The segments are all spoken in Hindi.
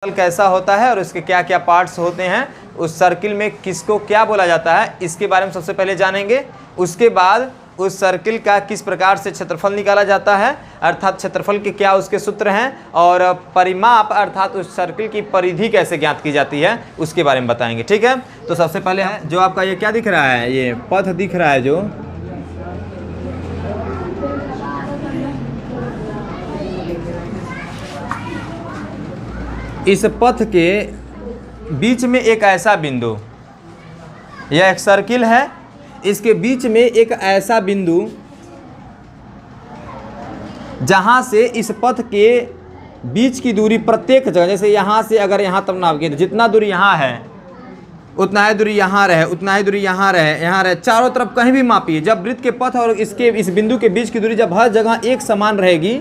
सर्कल कैसा होता है और उसके क्या क्या पार्ट्स होते हैं, उस सर्किल में किसको क्या बोला जाता है, इसके बारे में सबसे पहले जानेंगे। उसके बाद उस सर्किल का किस प्रकार से क्षेत्रफल निकाला जाता है, अर्थात क्षेत्रफल के क्या उसके सूत्र हैं, और परिमाप अर्थात उस सर्किल की परिधि कैसे ज्ञात की जाती है उसके बारे में बताएंगे। ठीक है, तो सबसे पहले है जो आपका ये क्या दिख रहा है, ये पथ दिख रहा है, जो इस पथ के बीच में एक ऐसा बिंदु, यह एक सर्किल है, इसके बीच में एक ऐसा बिंदु जहां से इस पथ के बीच की दूरी प्रत्येक जगह, जैसे यहां से अगर यहां तक नापिए तो जितना दूरी यहां है उतना ही दूरी यहाँ रहे, उतना ही दूरी यहाँ रहे, चारों तरफ कहीं भी मापिए। जब वृत्त के पथ और इस बिंदु के बीच की दूरी जब हर जगह एक समान रहेगी,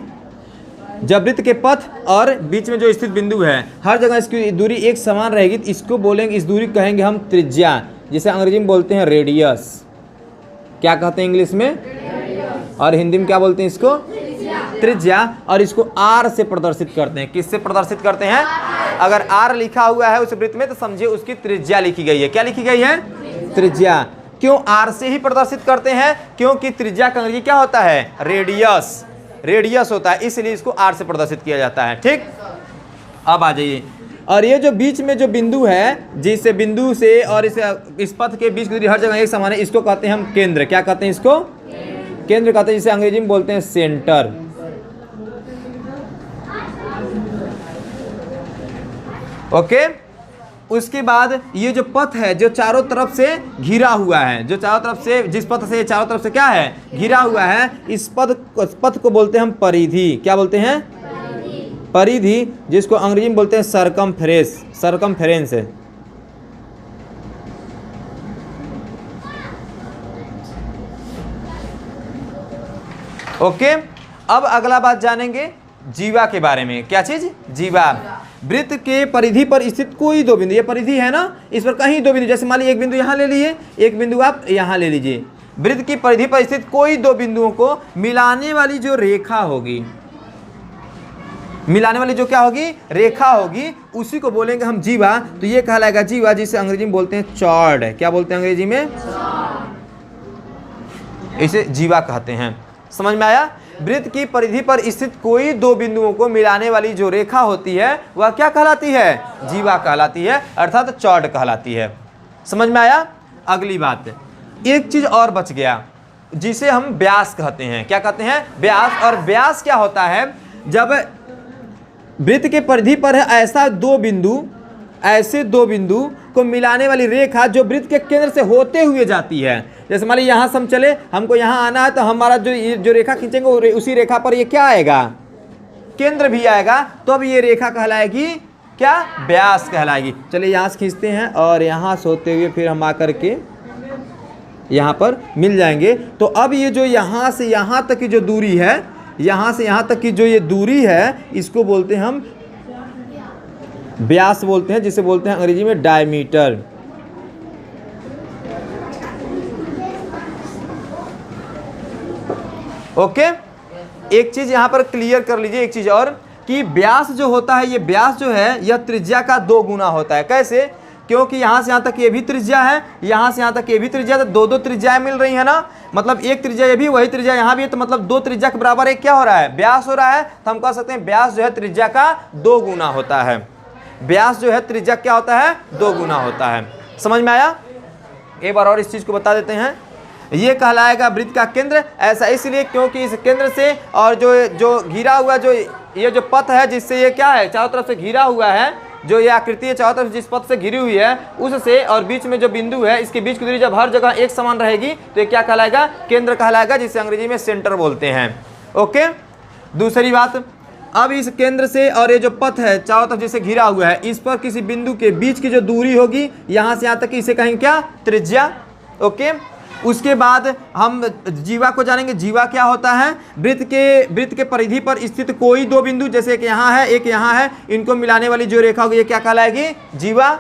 जब वृत्त के पथ और बीच में जो स्थित बिंदु है हर जगह इसकी दूरी एक समान रहेगी, तो इसको बोलेंगे, इस दूरी कहेंगे हम त्रिज्या, जिसे अंग्रेजी में बोलते हैं रेडियस। क्या कहते हैं इंग्लिश में, और हिंदी में क्या बोलते हैं इसको, त्रिज्या। और इसको आर से प्रदर्शित करते हैं। किससे प्रदर्शित करते हैं, अगर आर लिखा हुआ है उस वृत्त में तो समझिए उसकी त्रिज्या लिखी गई है। क्या लिखी गई है, त्रिज्या। क्यों आर से ही प्रदर्शित करते हैं, क्योंकि त्रिज्या का अंग्रेजी क्या होता है, रेडियस, रेडियस होता है, इसलिए इसको आर से प्रदर्शित किया जाता है। ठीक, अब आ जाइए, और ये जो बीच में जो बिंदु है, जिस बिंदु से और इस पथ के बीच की दूरी हर जगह एक समान है, इसको कहते हैं हम केंद्र। क्या कहते हैं इसको, केंद्र कहते हैं, जिसे अंग्रेजी में बोलते हैं सेंटर। ओके, उसके बाद ये जो पथ है जो चारों तरफ से घिरा हुआ है, जो चारों तरफ से, जिस पथ से चारों तरफ से क्या है, घिरा हुआ है, इस पथ को बोलते हैं हम परिधि। क्या बोलते हैं, परिधि, जिसको अंग्रेजी में बोलते हैं सरकमफ्रेंस, सरकमफ्रेंस है। ओके, अब अगला बात जानेंगे जीवा के बारे में। क्या चीज, जीवा। वृत्त के परिधि पर स्थित कोई दो बिंदु, ये परिधि है ना, इस पर कहीं दो बिंदु, जैसे मान लीजिए एक बिंदु यहाँ ले लीजिए, एक बिंदु आप यहाँ ले लीजिए। वृत्त की परिधि पर स्थित कोई दो बिंदुओं को मिलाने वाली जो रेखा होगी, मिलाने वाली जो क्या होगी, रेखा होगी, उसी को बोलेंगे हम जीवा। तो ये कहलाएगा जीवा, जिसे अंग्रेजी में बोलते हैं चॉर्ड। क्या बोलते हैं अंग्रेजी में, इसे जीवा कहते हैं। समझ में आया। वृत्त की परिधि पर स्थित कोई दो बिंदुओं को मिलाने वाली जो रेखा होती है वह क्या कहलाती है, जीवा कहलाती है, अर्थात चॉर्ड कहलाती है। समझ में आया। अगली बात, एक चीज और बच गया, जिसे हम व्यास कहते हैं। क्या कहते हैं, व्यास। और व्यास क्या होता है, जब वृत्त के परिधि पर है ऐसा दो बिंदु, ऐसे दो बिंदु को मिलाने वाली रेखा जो वृत्त के केंद्र से होते हुए जाती है। जैसे मान लीजिए यहाँ से हम चले, हमको यहाँ आना है, तो हमारा जो रेखा खींचेंगे उसी रेखा पर ये क्या आएगा, केंद्र भी आएगा, तो अब ये रेखा कहलाएगी क्या, व्यास कहलाएगी। चलिए यहाँ से खींचते हैं और यहाँ से होते हुए फिर हम आकर के यहाँ पर मिल जाएंगे। तो अब ये जो यहाँ से यहाँ तक की जो दूरी है, यहाँ से यहाँ तक की जो ये दूरी है, इसको बोलते हैं हम व्यास बोलते हैं, जिसे बोलते हैं अंग्रेजी में डायमीटर। ओके, एक चीज यहां पर क्लियर कर लीजिए, एक चीज और, कि व्यास जो होता है, ये व्यास जो है यह त्रिज्या का दो गुना होता है। कैसे, क्योंकि यहां से यहां तक ये भी त्रिज्या है, यहां से यहां तक ये भी त्रिज्या, तो दो दो त्रिज्याएं मिल रही है ना, मतलब एक त्रिज्या ये भी, वही त्रिज्या यहां भी है, तो मतलब दो त्रिज्या के बराबर एक क्या हो रहा है, व्यास हो रहा है। तो हम कह सकते हैं व्यास जो है त्रिज्या का दो गुना होता है। व्यास जो है त्रिज्या क्या होता है, दो गुना होता है। समझ में आया। एक बार और इस चीज को बता देते हैं, ये कहलाएगा वृत्त का केंद्र। ऐसा इसलिए क्योंकि इस केंद्र से और जो घिरा हुआ जो ये जो पथ है, जिससे ये क्या है, चारों तरफ से घिरा हुआ है, जो ये आकृति है चारों तरफ जिस पथ से घिरी हुई है, उससे और बीच में जो बिंदु है, इसके बीच की दूरी जब हर जगह एक समान रहेगी तो ये क्या कहलाएगा, केंद्र कहलाएगा, जिसे अंग्रेजी में सेंटर बोलते हैं। ओके, दूसरी बात, अब इस केंद्र से और ये जो पथ है चारों तरफ जिसे घिरा हुआ है, इस पर किसी बिंदु के बीच की जो दूरी होगी, यहाँ से यहाँ तक, इसे कहेंगे क्या, त्रिज्या। ओके, उसके बाद हम जीवा को जानेंगे। जीवा क्या होता है, वृत्त के परिधि पर स्थित कोई दो बिंदु, जैसे एक यहाँ है एक यहाँ है, इनको मिलाने वाली जो रेखा होगी ये क्या कहलाएगी, जीवा।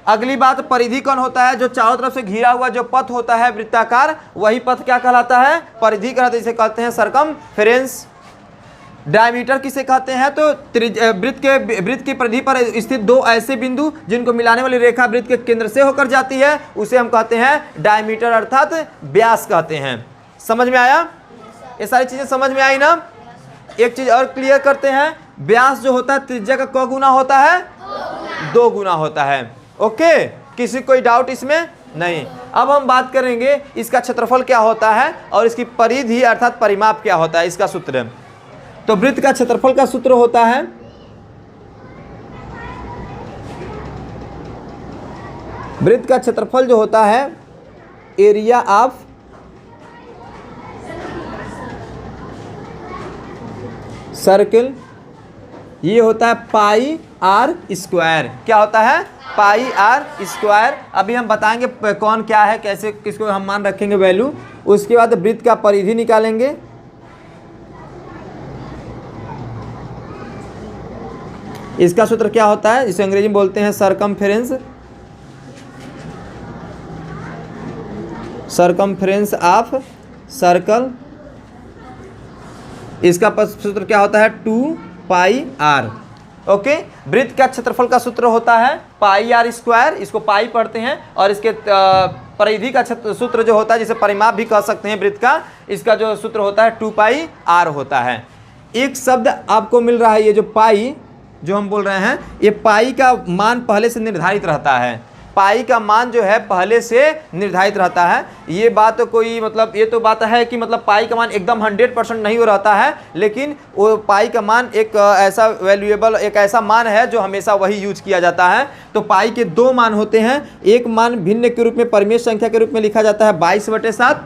अगली बात, परिधि कौन होता है, जो चारों तरफ से घिरा हुआ जो पथ होता है वृत्ताकार, वही पथ क्या कहलाता है, परिधि कहलाता है, जिसे कहते हैं सरकमफ्रेंस। डायमीटर किसे कहते हैं? तो वृत्त की परिधि पर स्थित दो ऐसे बिंदु जिनको मिलाने वाली रेखा वृत्त के केंद्र से होकर जाती है उसे हम कहते हैं डायमीटर अर्थात व्यास कहते हैं। समझ में आया? ये सारी चीजें समझ में आई ना? एक चीज और क्लियर करते हैं, व्यास जो होता है त्रिज्या का क गुना होता है? 2 गुना होता है। ओके, किसी कोई डाउट इसमें नहीं। अब हम बात करेंगे इसका क्षेत्रफल क्या होता है और इसकी परिधि अर्थात परिमाप क्या होता है, इसका सूत्र। तो वृत्त का क्षेत्रफल का सूत्र होता है वृत्त का क्षेत्रफल जो होता है एरिया ऑफ सर्कल, ये होता है पाई आर स्क्वायर। क्या होता है? पाई आर स्क्वायर। अभी हम बताएंगे कौन क्या है, कैसे किसको हम मान रखेंगे वैल्यू। उसके बाद वृत्त का परिधि निकालेंगे। इसका सूत्र क्या होता है, जिसे अंग्रेजी में बोलते हैं सरकमफ्रेंस ऑफ सर्कल। इसका सूत्र क्या होता है? 2 पाई आर। ओके, वृत्त का क्षेत्रफल का सूत्र होता है पाई आर स्क्वायर, इसको पाई पढ़ते हैं। और इसके परिधि का सूत्र जो होता है, जिसे परिमाप भी कह सकते हैं वृत्त का, इसका जो सूत्र होता है 2 पाई आर होता है। एक शब्द आपको मिल रहा है, ये जो पाई जो हम बोल रहे हैं, ये पाई का मान पहले से निर्धारित रहता है। पाई का मान जो है पहले से निर्धारित रहता है। ये बात तो कोई मतलब ये तो बात है कि मतलब पाई का मान एकदम 100% नहीं हो रहता है, लेकिन वो पाई का मान एक ऐसा वैल्यूएबल, एक ऐसा मान है जो हमेशा वही यूज किया जाता है। तो पाई के 2 मान होते हैं। एक मान भिन्न के रूप में परिमेय संख्या के रूप में लिखा जाता है 22/7,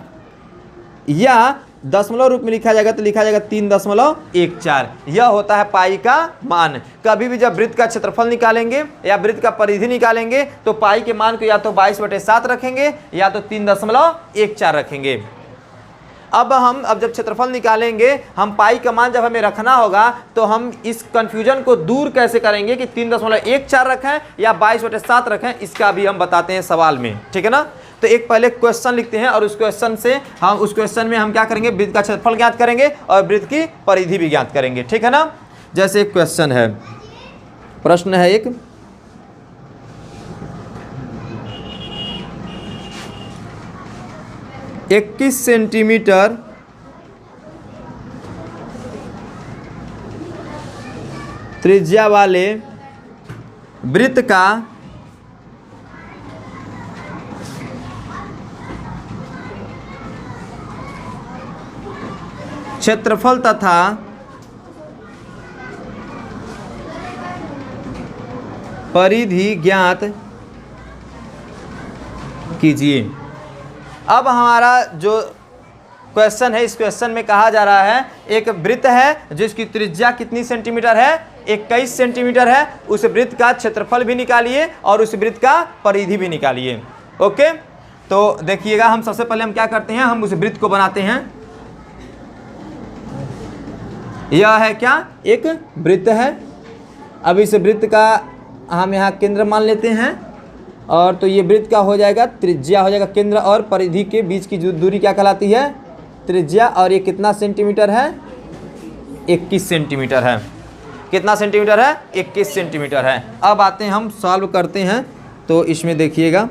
या दशमलव रूप में लिखा जाएगा तो लिखा जाएगा 3.14। यह होता है पाई का मान। कभी भी जब वृत्त का क्षेत्रफल निकालेंगे या वृत्त का परिधि निकालेंगे तो पाई के मान को या तो 22/7 रखेंगे या तो 3.14 रखेंगे। अब जब क्षेत्रफल निकालेंगे, हम पाई का मान जब हमें रखना होगा तो हम इस कंफ्यूजन को दूर कैसे करेंगे कि 3.14 रखें या 22/7 रखें, इसका भी हम बताते हैं सवाल में। ठीक है ना? तो एक पहले क्वेश्चन लिखते हैं और उस क्वेश्चन में हम क्या करेंगे, वृत्त का क्षेत्रफल ज्ञात करेंगे और वृत्त की परिधि भी ज्ञात करेंगे। ठीक है ना? जैसे एक क्वेश्चन है, प्रश्न है एक, "21 सेंटीमीटर त्रिज्या वाले वृत्त का क्षेत्रफल तथा परिधि ज्ञात कीजिए"। अब हमारा जो क्वेश्चन है, इस क्वेश्चन में कहा जा रहा है एक वृत्त है जिसकी त्रिज्या कितनी सेंटीमीटर है? 21 सेंटीमीटर है। उस वृत्त का क्षेत्रफल भी निकालिए और उस वृत्त का परिधि भी निकालिए। ओके, तो देखिएगा, हम सबसे पहले हम क्या करते हैं, हम उस वृत्त को बनाते हैं। यह है क्या? एक वृत्त है। अब इस वृत्त का हम यहाँ केंद्र मान लेते हैं, और तो ये वृत्त का हो जाएगा त्रिज्या, हो जाएगा केंद्र और परिधि के बीच की दूरी क्या कहलाती है? त्रिज्या। और ये कितना सेंटीमीटर है? 21 सेंटीमीटर है। कितना सेंटीमीटर है? 21 सेंटीमीटर है। अब आते हैं, हम सॉल्व करते हैं। तो इसमें देखिएगा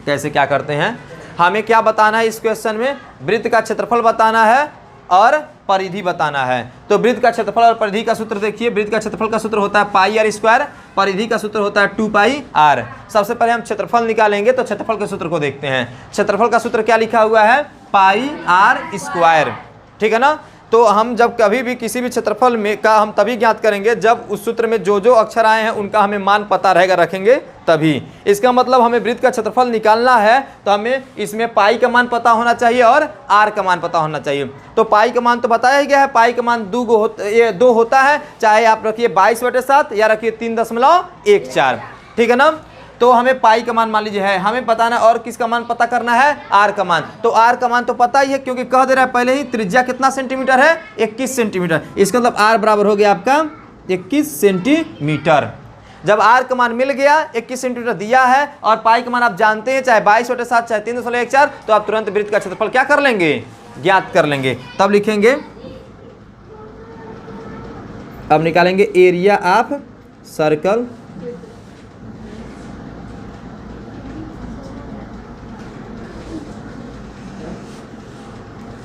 कैसे क्या करते हैं। हमें क्या बताना है इस क्वेश्चन में? वृत्त का क्षेत्रफल बताना है और परिधि बताना है। तो वृत्त का क्षेत्रफल और परिधि का सूत्र देखिए। वृत्त का क्षेत्रफल का सूत्र होता है पाई आर स्क्वायर, परिधि का सूत्र होता है 2 पाई आर। सबसे पहले हम क्षेत्रफल निकालेंगे, तो क्षेत्रफल के सूत्र को देखते हैं। क्षेत्रफल का सूत्र क्या लिखा हुआ है? पाई आर स्क्वायर। ठीक है ना? तो हम जब कभी भी किसी भी क्षेत्रफल में का हम तभी ज्ञात करेंगे जब उस सूत्र में जो जो अक्षर आए हैं उनका हमें मान पता रहेगा, रखेंगे तभी। इसका मतलब हमें वृत्त का क्षेत्रफल निकालना है तो हमें इसमें पाई का मान पता होना चाहिए और आर का मान पता होना चाहिए। तो पाई का मान तो बताया ही गया है, पाई का मान 2 होता है, चाहे आप रखिए 22/7 या रखिए 3.14। ठीक है ना? तो हमें पाई का मान लीजिए है, हमें बताना और किसका मान पता करना है? आर का मान। तो आर का मान तो पता ही है क्योंकि कह दे रहा है पहले ही, त्रिज्या कितना सेंटीमीटर है? 21 सेंटीमीटर। इसका मतलब आर बराबर हो गया आपका 21 सेंटीमीटर। जब आर का मान मिल गया, 21 सेंटीमीटर दिया है, और पाई का मान आप जानते हैं, चाहे 22/7 चाहे 3.14, तो आप तुरंत वृत्त का क्षेत्रफल क्या कर लेंगे? ज्ञात कर लेंगे। तब लिखेंगे अब निकालेंगे एरिया ऑफ सर्कल,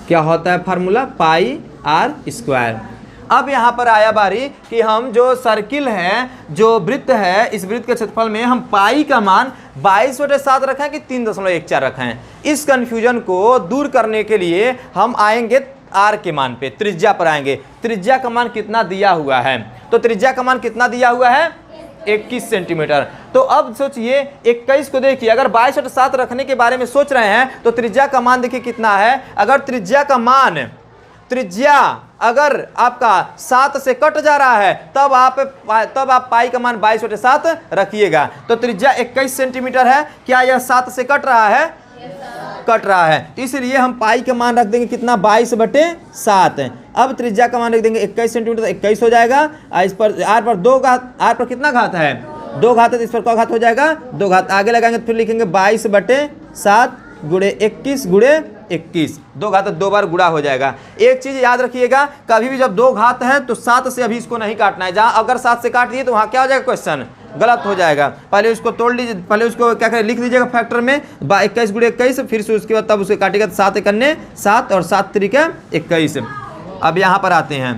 क्या होता है फार्मूला, पाई आर स्क्वायर। अब यहाँ पर आया बारी कि हम जो सर्किल है, जो वृत्त है, इस वृत्त के क्षेत्रफल में हम पाई का मान 22/7 रखें कि 3.14 रखें। इस कंफ्यूजन को दूर करने के लिए हम आएंगे आर के मान पे, त्रिज्या पर आएंगे। त्रिज्या का मान कितना दिया हुआ है, तो त्रिज्या का मान कितना दिया हुआ है, 21 सेंटीमीटर। तो अब सोचिए 21 को देखिए, अगर 22/7 रखने के बारे में सोच रहे हैं तो त्रिज्या का मान देखिए कितना है। अगर त्रिज्या का मान, त्रिज्या अगर आपका 7 से कट जा रहा है तब आप पाई का मान 22/7 रखिएगा। तो त्रिज्या 21 सेंटीमीटर है, क्या यह 7 से कट रहा है, कट रहा है, तो इसलिए हम पाई का मान रख देंगे कितना, 22/7। अब त्रिज्या का मान रख देंगे 21 सेंटीमीटर, तो 21 हो जाएगा। इस पर आर पर 2 घात, आर पर कितना घात है, 2 घात है, तो इस पर क्या घात हो जाएगा, 2 घात। आगे लगाएंगे तो फिर लिखेंगे 22/7 गुणे 21 गुणे 21, 2 घात 2 बार गुणा हो जाएगा। एक चीज याद रखिएगा, कभी भी जब 2 घात है तो 7 से अभी इसको नहीं काटना है। जहां अगर 7 से काट दिए तो वहां क्या हो जाएगा, क्वेश्चन गलत हो जाएगा। पहले उसको तोड़ लीजिए, पहले उसको क्या करें, लिख लीजिएगा फैक्टर में 21 गुणे 21, फिर से उसके बाद तब उसे काटिएगा तो 7 एकन्ने 7 और 7 त्रिके 21। अब यहाँ पर आते हैं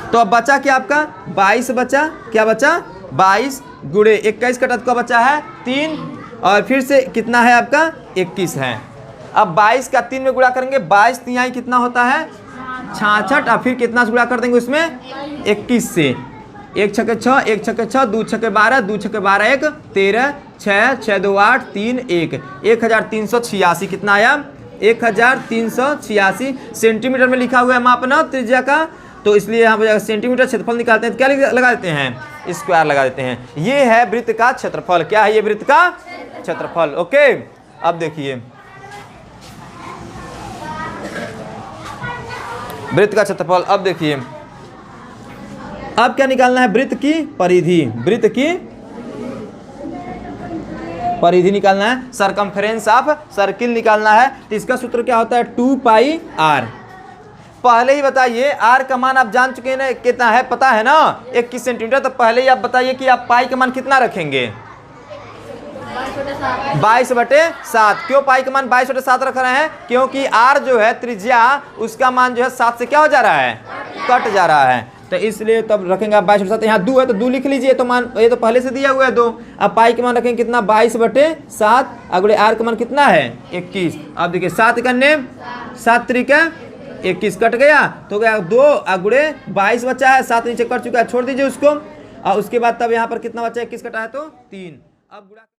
तो अब बचा क्या आपका, 22 बचा, क्या बचा, 22 गुणे 21 कटा का बचा है 3, और फिर से कितना है आपका 21 है। अब 22 का 3 में गुणा करेंगे, 22 तिहाई कितना होता है 66, और फिर कितना से गुणा कर देंगे उसमें 21 से, 1 छक्के 6, 1 छक्के 6, 2 छक्के 12, 2 छक्के 12, 1 13, 6 6 2 8 3 1, 1386 कितना आया, 1386 सेंटीमीटर में लिखा हुआ है मापना त्रिज्या का, तो इसलिए यहाँ पर सेंटीमीटर क्षेत्रफल निकालते हैं तो क्या लगा देते हैं, स्क्वायर लगा देते हैं। ये है वृत्त का क्षेत्रफल, क्या है ये वृत्त का क्षेत्रफल। ओके, अब देखिए वृत्त का क्षेत्रफल। अब देखिए अब क्या निकालना है, वृत्त की परिधि, वृत्त की परिधि निकालना है, सरकमफेरेंस ऑफ सर्किल निकालना है। तो इसका सूत्र क्या होता है, 2 पाई आर। पहले ही बताइए आर का मान आप जान चुके हैं ना, कितना है पता है ना, 21 सेंटीमीटर। तो पहले ही आप बताइए कि आप पाई का मान कितना रखेंगे, 22/7। क्यों पाई का मान 22/7 रख रहे हैं, क्योंकि आर जो है त्रिज्या, उसका मान जो है 7 से क्या हो जा रहा है, कट जा रहा है, तो इसलिए तब रखेंगे आप 22/7। यहाँ 2 है तो 2 लिख लीजिए, तो मान ये तो पहले से दिया हुआ है 2। अब पाई का मान रखेंगे कितना, 22/7, अगले आर का मान कितना है 21। अब देखिए 7 कन्ने 7 त्रिके 21 कट गया, तो गया 2 गुणे 22 बचा है, 7 नीचे कट चुका है, छोड़ दीजिए उसको। और उसके बाद तब यहाँ पर कितना बचा, 21 कटा है तो 3। अब